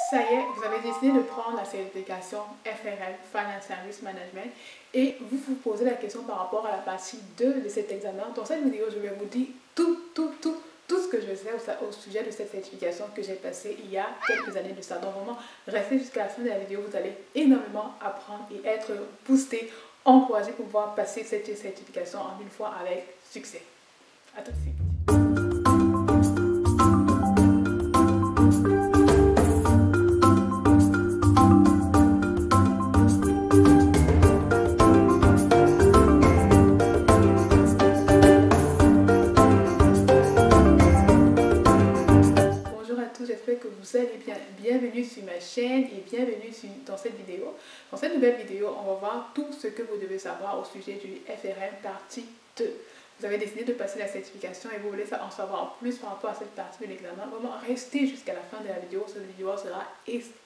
Ça y est, vous avez décidé de prendre la certification FRM, Financial Risk Management, et vous vous posez la question par rapport à la partie 2 de cet examen. Dans cette vidéo, je vais vous dire tout ce que je sais au sujet de cette certification que j'ai passée il y a quelques années de ça. Donc vraiment, restez jusqu'à la fin de la vidéo, vous allez énormément apprendre et être boosté, encouragé pour pouvoir passer cette certification en une fois avec succès. À tout de suite. J'espère que vous allez bien. Bienvenue sur ma chaîne et bienvenue dans cette vidéo. Dans cette nouvelle vidéo, on va voir tout ce que vous devez savoir au sujet du FRM partie 2. Vous avez décidé de passer la certification et vous voulez en savoir plus par rapport à cette partie de l'examen. Vraiment, restez jusqu'à la fin de la vidéo. Cette vidéo sera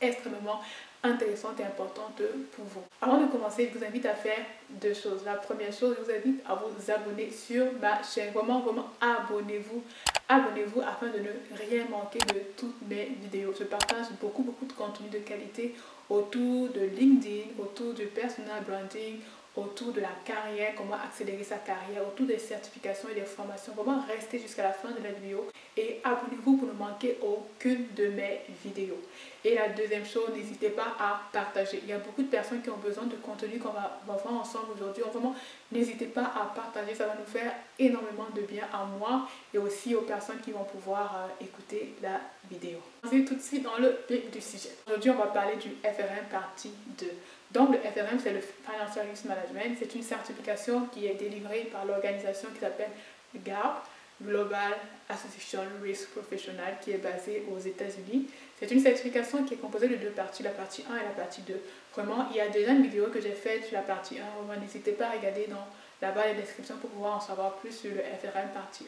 extrêmement intéressante et importante pour vous. Avant de commencer, je vous invite à faire deux choses. La première chose, je vous invite à vous abonner sur ma chaîne. Vraiment, abonnez-vous. Abonnez-vous afin de ne rien manquer de toutes mes vidéos. Je partage beaucoup de contenu de qualité autour de LinkedIn, autour du personal branding, autour de la carrière, comment accélérer sa carrière, autour des certifications et des formations. Vraiment, restez jusqu'à la fin de la vidéo et abonnez-vous pour ne manquer aucune de mes vidéos. Et la deuxième chose, n'hésitez pas à partager. Il y a beaucoup de personnes qui ont besoin de contenu qu'on va voir ensemble aujourd'hui. Vraiment, n'hésitez pas à partager. Ça va nous faire énormément de bien à moi et aussi aux personnes qui vont pouvoir écouter la vidéo. On va tout de suite dans le vif du sujet. Aujourd'hui, on va parler du FRM partie 2. Donc, le FRM, c'est le Financial Risk Management. C'est une certification qui est délivrée par l'organisation qui s'appelle GARP, Global Association Risk Professional, qui est basée aux États-Unis. C'est une certification qui est composée de deux parties, la partie 1 et la partie 2. Vraiment, il y a déjà une vidéo que j'ai faite sur la partie 1. Vraiment, n'hésitez pas à regarder dans la barre de description pour pouvoir en savoir plus sur le FRM partie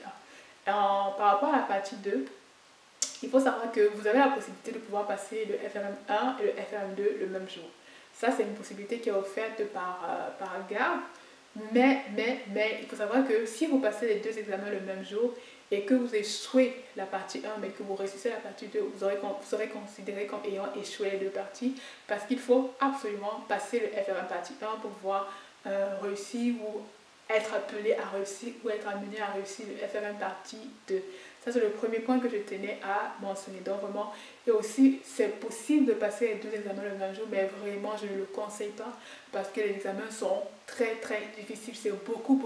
1. Par rapport à la partie 2, il faut savoir que vous avez la possibilité de pouvoir passer le FRM 1 et le FRM 2 le même jour. Ça, c'est une possibilité qui est offerte par GARP. Mais il faut savoir que si vous passez les deux examens le même jour et que vous échouez la partie 1 mais que vous réussissez la partie 2, vous serez considéré comme ayant échoué les deux parties parce qu'il faut absolument passer le FRM partie 1 pour pouvoir réussir ou être appelé à réussir ou être amené à réussir le FRM partie 2. Ça, c'est le premier point que je tenais à mentionner. Donc, vraiment, et aussi, c'est possible de passer les deux examens le même jour, mais vraiment, je ne le conseille pas parce que les examens sont très difficiles. C'est beaucoup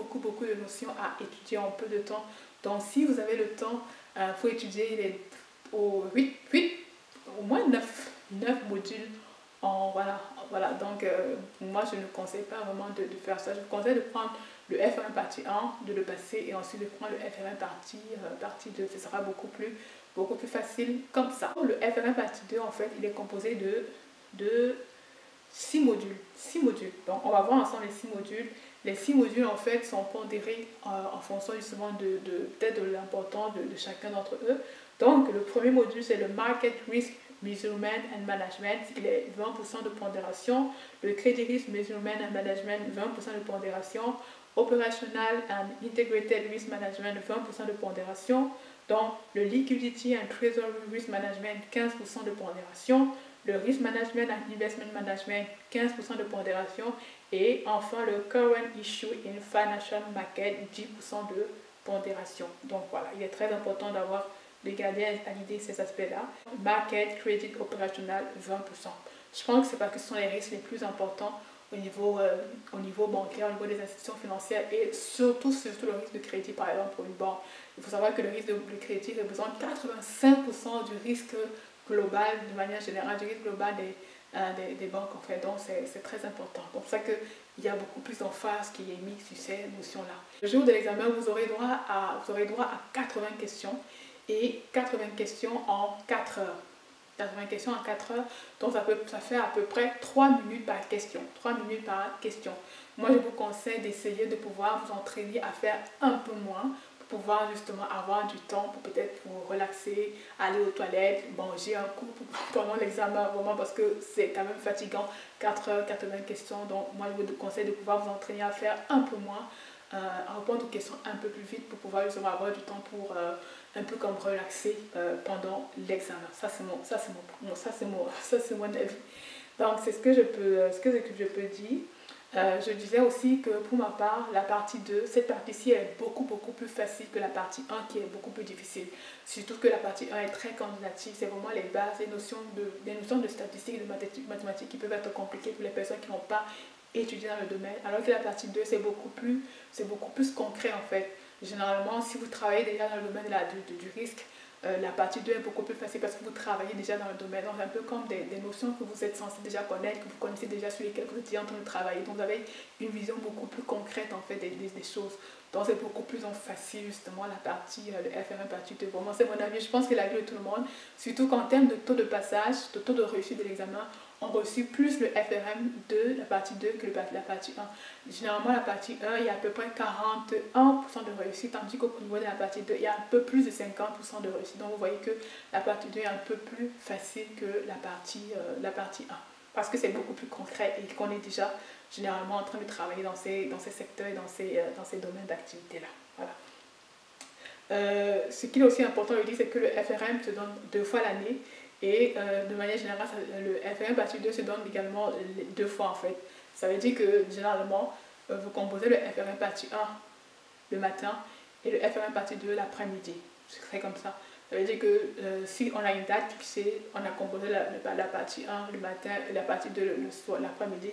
de notions à étudier en peu de temps. Donc, si vous avez le temps, il faut étudier au moins 9 modules. Voilà. Donc, moi, je ne conseille pas vraiment de faire ça. Je vous conseille de prendre le FRM partie 1, de le passer et ensuite de prendre le FRM partie 2. Ce sera beaucoup plus facile comme ça. Le FRM partie 2, en fait, il est composé de 6 modules. 6 modules. Donc, on va voir ensemble les 6 modules. Les 6 modules, en fait, sont pondérés en fonction justement peut-être de l'importance de chacun d'entre eux. Donc, le premier module, c'est le Market Risk Measurement and Management. Il est 20% de pondération. Le Credit Risk Measurement and Management, 20% de pondération. Operational and Integrated Risk Management, 20% de pondération. Donc, le Liquidity and Treasury Risk Management, 15% de pondération. Le Risk Management and Investment Management, 15% de pondération. Et enfin, le Current Issue in Financial Market, 10% de pondération. Donc, voilà, il est très important de garder à l'idée ces aspects-là. Market, Credit, Operational, 20%. Je pense que c'est parce que ce sont les risques les plus importants au niveau bancaire, au niveau des institutions financières et surtout le risque de crédit, par exemple, pour une banque. Il faut savoir que le risque de crédit représente 85% du risque global, de manière générale, du risque global des banques, en fait. Donc, c'est très important. C'est pour ça qu'il y a beaucoup plus d'emphase qui est mise sur ces notions-là. Le jour de l'examen, vous aurez droit à 80 questions et 80 questions en 4 heures. 80 questions en 4 heures, donc ça fait à peu près 3 minutes par question. 3 minutes par question. Moi, je vous conseille d'essayer de pouvoir vous entraîner à faire un peu moins pour pouvoir justement avoir du temps pour peut-être vous relaxer, aller aux toilettes, manger un coup pendant l'examen, vraiment parce que c'est quand même fatigant. 4 heures, 80 questions, donc moi, je vous conseille de pouvoir vous entraîner à faire un peu moins, à répondre aux questions un peu plus vite pour pouvoir justement avoir du temps pour un peu comme relaxer pendant l'examen. Ça c'est mon avis. Donc c'est ce que je peux dire. Je disais aussi que pour ma part, la partie 2, cette partie-ci est beaucoup plus facile que la partie 1 qui est beaucoup plus difficile. Surtout que la partie 1 est très quantitative, c'est vraiment les bases, les notions de statistiques et de mathématiques qui peuvent être compliquées pour les personnes qui n'ont pas étudié dans le domaine. Alors que la partie 2, c'est beaucoup plus concret en fait. Généralement, si vous travaillez déjà dans le domaine du risque, la partie 2 est beaucoup plus facile parce que vous travaillez déjà dans le domaine. Donc, c'est un peu comme des notions que vous êtes censé déjà connaître, que vous connaissez déjà, sur lesquelles vous étiez en train de travailler. Donc, vous avez une vision beaucoup plus concrète en fait des choses. Donc, c'est beaucoup plus facile justement la partie, le FR1 partie 2. Vraiment, c'est mon avis. Je pense que l'avis de tout le monde, surtout qu'en termes de taux de passage, de taux de réussite de l'examen, on reçut plus le FRM de la partie 2 que la partie 1. Généralement, la partie 1, il y a à peu près 41% de réussite, tandis qu'au niveau de la partie 2, il y a un peu plus de 50% de réussite. Donc, vous voyez que la partie 2 est un peu plus facile que la partie 1. Parce que c'est beaucoup plus concret et qu'on est déjà généralement en train de travailler dans ces secteurs et dans ces domaines d'activité-là. Voilà. Ce qui est aussi important de dire, c'est que le FRM se donne 2 fois l'année. Et de manière générale, le FR1 partie 2 se donne également 2 fois en fait. Ça veut dire que généralement, vous composez le FR1 partie 1 le matin et le FR1 partie 2 l'après-midi. C'est comme ça. Ça veut dire que si on a une date fixée, on a composé la partie 1 le matin et la partie 2 le soir, l'après-midi.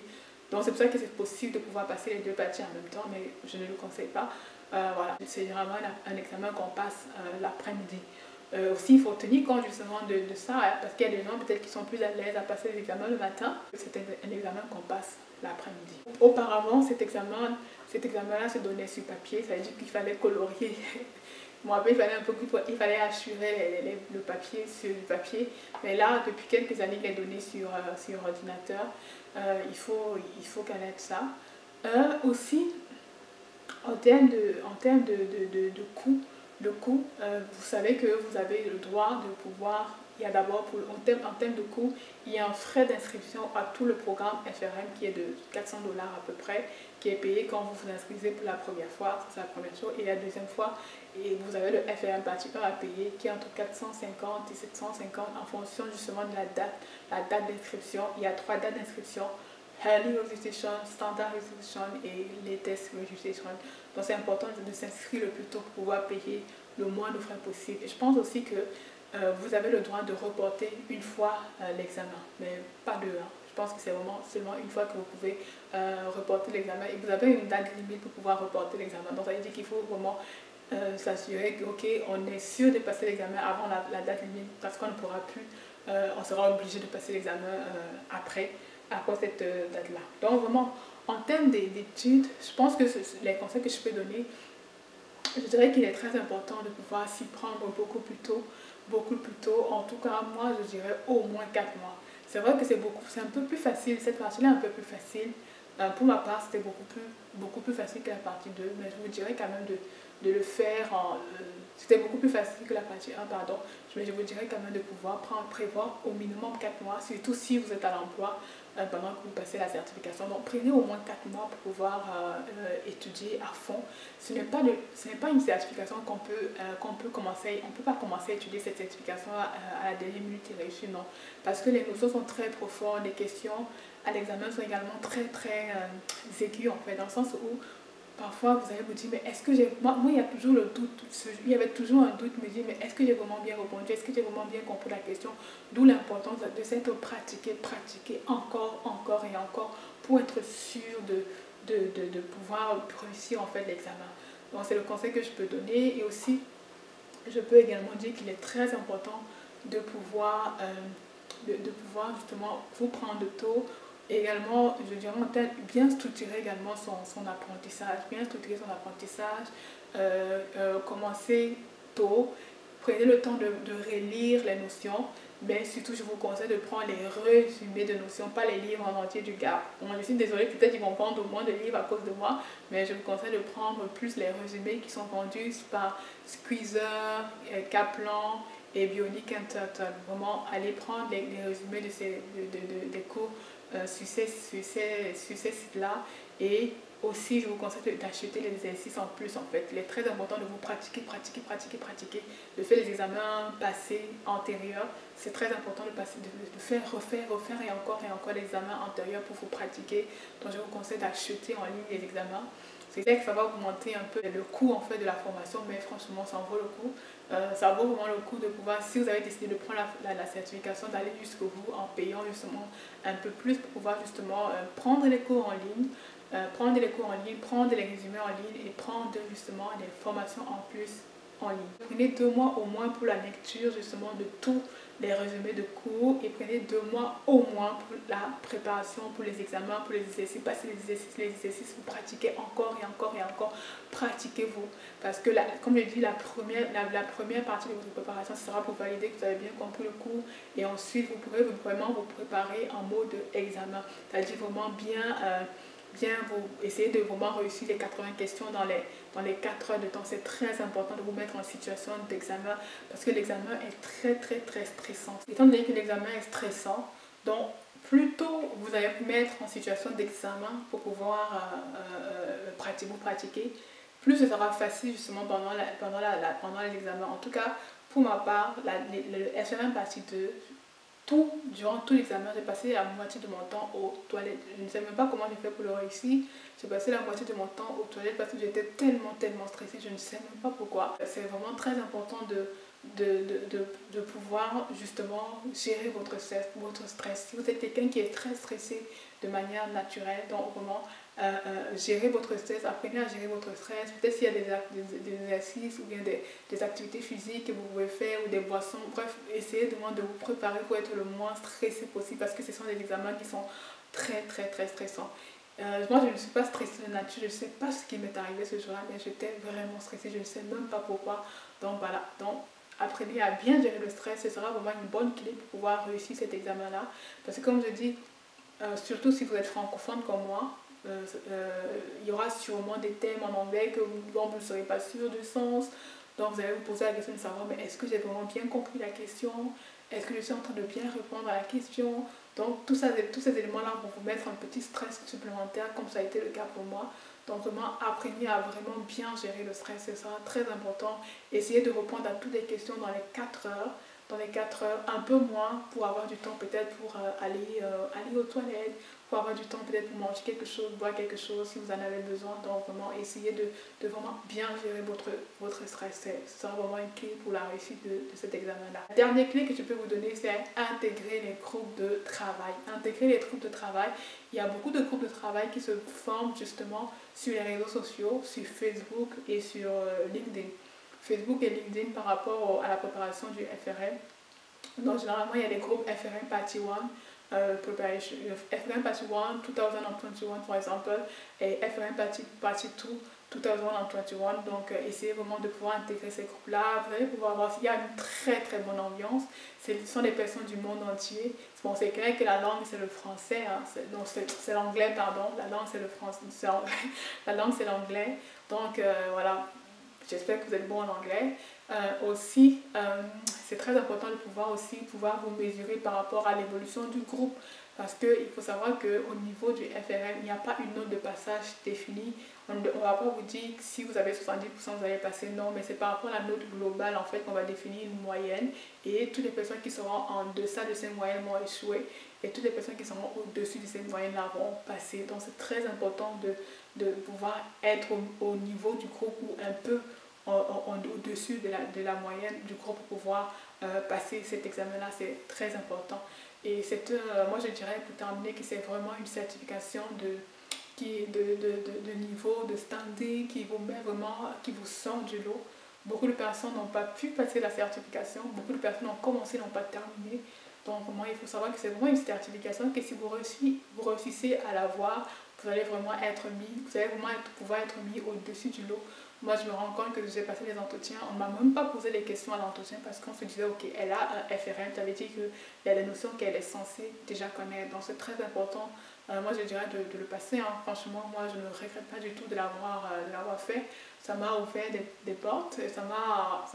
Donc c'est pour ça que c'est possible de pouvoir passer les 2 parties en même temps, mais je ne le conseille pas. Voilà. C'est généralement un examen qu'on passe l'après-midi. Aussi, il faut tenir compte justement de ça, hein, parce qu'il y a des gens peut-être qui sont plus à l'aise à passer l'examen le matin. C'est un examen qu'on passe l'après-midi. Auparavant, cet examen-là se donnait sur papier, ça veut dire qu'il fallait colorier. Moi, il fallait assurer le papier sur le papier. Mais là, depuis quelques années, il est donné sur ordinateur. Il faut connaître ça. Aussi, en termes de coût, vous savez que vous avez le droit de pouvoir, il y a d'abord, en termes de coût, il y a un frais d'inscription à tout le programme FRM qui est de 400 $ à peu près, qui est payé quand vous vous inscrivez pour la première fois, c'est la première chose, et la deuxième fois, et vous avez le FRM partie 1 à payer qui est entre 450 et 750 en fonction justement de la date d'inscription. Il y a 3 dates d'inscription: Early Registration, Standard Registration et Latest Registration. Donc c'est important de s'inscrire le plus tôt pour pouvoir payer le moins de frais possible. Et je pense aussi que vous avez le droit de reporter une fois l'examen, mais pas deux. Hein. Je pense que c'est vraiment seulement une fois que vous pouvez reporter l'examen. Et vous avez une date limite pour pouvoir reporter l'examen. Donc ça veut dire qu'il faut vraiment s'assurer que, ok, on est sûr de passer l'examen avant la date limite, parce qu'on ne pourra plus, on sera obligé de passer l'examen après, à cause de cette date-là. Donc vraiment, en termes d'études, je pense que les conseils que je peux donner, je dirais qu'il est très important de pouvoir s'y prendre beaucoup plus tôt. En tout cas, moi, je dirais au moins 4 mois. C'est vrai que c'est un peu plus facile, cette partie-là est un peu plus facile. Pour ma part, c'était beaucoup plus facile que la partie 2, mais je vous dirais quand même de le faire c'était beaucoup plus facile que la partie 1, pardon. Mais je vous dirais quand même de pouvoir prévoir au minimum 4 mois, surtout si vous êtes à l'emploi pendant que vous passez la certification. Donc prenez au moins 4 mois pour pouvoir étudier à fond. Ce n'est pas une certification qu'on peut commencer, on ne peut pas commencer à étudier cette certification à la dernière minute et réussir, non. Parce que les notions sont très profondes, les questions à l'examen sont également très aiguës en fait, dans le sens où parfois vous allez vous dire, mais est-ce que moi il y a toujours le doute, il y avait toujours un doute, me dire, mais est-ce que j'ai vraiment bien répondu, est-ce que j'ai vraiment bien compris la question, d'où l'importance de s'être pratiquer encore et encore pour être sûr de pouvoir réussir en fait l'examen. Donc c'est le conseil que je peux donner. Et aussi, je peux également dire qu'il est très important de pouvoir justement vous prendre tôt. Et également, je dirais, bien structurer également son apprentissage, commencer tôt, prenez le temps de relire les notions, mais surtout je vous conseille de prendre les résumés de notions, pas les livres en entier du gars. Bon, je suis désolée, peut-être ils vont vendre moins de livres à cause de moi, mais je vous conseille de prendre plus les résumés qui sont vendus par Squeezer, Kaplan et Bionic and Turtle. Vraiment, allez prendre les résumés des cours sur ces sites-là et Aussi, je vous conseille d'acheter les exercices en plus en fait. Il est très important de vous pratiquer, de faire les examens passés, antérieurs. C'est très important de faire, refaire et encore les examens antérieurs pour vous pratiquer. Donc je vous conseille d'acheter en ligne les examens. C'est vrai que ça va augmenter un peu le coût en fait de la formation, mais franchement ça en vaut le coup. Ça vaut vraiment le coup de pouvoir, si vous avez décidé de prendre la certification, d'aller jusqu'au bout en payant justement un peu plus pour pouvoir justement prendre les cours en ligne. Prendre les résumés en ligne et prendre justement des formations en plus en ligne. Prenez 2 mois au moins pour la lecture justement de tous les résumés de cours et prenez 2 mois au moins pour la préparation, pour les examens, pour les exercices. Passez les exercices, vous pratiquez encore et encore et encore. Pratiquez-vous. Parce que, comme je dis, la première partie de votre préparation sera pour valider que vous avez bien compris le cours et ensuite vous pourrez vraiment vous préparer en mode examen. C'est-à-dire vraiment bien vous essayez de vraiment réussir les 80 questions dans les 4 heures de temps. C'est très important de vous mettre en situation d'examen parce que l'examen est très stressant. Étant donné que l'examen est stressant, donc plus tôt vous allez vous mettre en situation d'examen pour pouvoir vous pratiquer, plus ce sera facile justement pendant les examens. En tout cas, pour ma part, le FR1 partie 2, durant tout l'examen, j'ai passé la moitié de mon temps aux toilettes. Je ne sais même pas comment j'ai fait pour le réussir. J'ai passé la moitié de mon temps aux toilettes parce que j'étais tellement stressée. Je ne sais même pas pourquoi. C'est vraiment très important de pouvoir justement gérer votre stress. Si vous êtes quelqu'un qui est très stressé de manière naturelle, donc vraiment gérer votre stress, apprenez à gérer votre stress. Peut-être s'il y a des exercices ou bien des activités physiques que vous pouvez faire ou des boissons. Bref, essayez de vous préparer pour être le moins stressé possible parce que ce sont des examens qui sont très stressants. Moi, je ne suis pas stressée de nature, je ne sais pas ce qui m'est arrivé ce jour-là, mais j'étais vraiment stressée, je ne sais même pas pourquoi. Donc voilà, donc apprenez à bien gérer le stress, ce sera vraiment une bonne clé pour pouvoir réussir cet examen-là. Parce que comme je dis, surtout si vous êtes francophone comme moi, il y aura sûrement des thèmes en anglais dont vous ne serez pas sûr du sens. Donc vous allez vous poser la question de savoir, mais est-ce que j'ai vraiment bien compris la question? Est-ce que je suis en train de bien répondre à la question? Donc tous ces éléments-là vont vous mettre un petit stress supplémentaire, comme ça a été le cas pour moi. Donc vraiment, apprenez à vraiment bien gérer le stress, c'est ça, très important. Essayez de répondre à toutes les questions dans les 4 heures. Dans les 4 heures, un peu moins pour avoir du temps peut-être pour aller aux toilettes, pour avoir du temps peut-être pour manger quelque chose, boire quelque chose si vous en avez besoin. Donc vraiment essayez de vraiment bien gérer votre stress. Ce sera vraiment une clé pour la réussite de cet examen-là. La dernière clé que je peux vous donner, c'est intégrer les groupes de travail. Intégrer les groupes de travail. Il y a beaucoup de groupes de travail qui se forment justement sur les réseaux sociaux, sur Facebook et sur LinkedIn. Facebook et LinkedIn par rapport à la préparation du FRM. Donc généralement il y a des groupes FRM Party 1, Preparation, FRM Party 1 2021 par exemple et FRM Party 2 2021. Donc essayez vraiment de pouvoir intégrer ces groupes-là. Vous allez pouvoir voir s'il y a une très bonne ambiance. Ce sont des personnes du monde entier. Bon, c'est clair que la langue c'est le français, hein. C'est l'anglais, pardon. La langue c'est le français, la langue c'est l'anglais. Donc voilà. J'espère que vous êtes bon en anglais. Aussi, c'est très important de pouvoir vous mesurer par rapport à l'évolution du groupe. Parce qu'il faut savoir qu'au niveau du FRM, il n'y a pas une note de passage définie. On ne va pas vous dire que si vous avez 70%, vous allez passer. Non, mais c'est par rapport à la note globale en fait qu'on va définir une moyenne. Et toutes les personnes qui seront en deçà de cette moyenne vont échouer. Et toutes les personnes qui seront au-dessus de cette moyenne-là vont passer. Donc c'est très important de pouvoir être au niveau du groupe ou un peu au-dessus de la moyenne du groupe pour pouvoir passer cet examen-là. C'est très important. Et moi je dirais pour terminer que c'est vraiment une certification de niveau, de standing qui vous met vraiment, qui vous sort du lot. Beaucoup de personnes n'ont pas pu passer la certification, beaucoup de personnes ont commencé, n'ont pas terminé. Donc moi il faut savoir que c'est vraiment une certification que si vous réussissez à l'avoir, vous allez vraiment pouvoir être mis au-dessus du lot. Moi, je me rends compte que j'ai passé les entretiens, on ne m'a même pas posé les questions à l'entretien parce qu'on se disait, ok, elle a un FRM, ça veut dire qu'il y a des notions qu'elle est censée déjà connaître. Donc, c'est très important, moi, je dirais de le passer. Hein. Franchement, moi, je ne regrette pas du tout de l'avoir fait. Ça m'a ouvert des portes, ça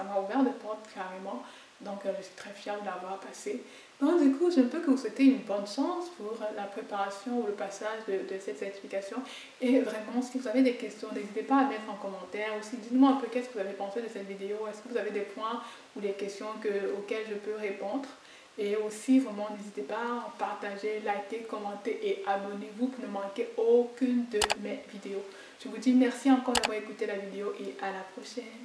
m'a ouvert des portes carrément. Donc, je suis très fière de l'avoir passé. Donc du coup, je ne peux que vous souhaiter une bonne chance pour la préparation ou le passage de cette certification. Et vraiment, si vous avez des questions, n'hésitez pas à mettre en commentaire. Aussi, dites-moi un peu qu'est-ce que vous avez pensé de cette vidéo. Est-ce que vous avez des points ou des questions auxquelles je peux répondre? Et aussi, vraiment, n'hésitez pas à partager, liker, commenter et abonnez-vous pour ne manquer aucune de mes vidéos. Je vous dis merci encore d'avoir écouté la vidéo et à la prochaine.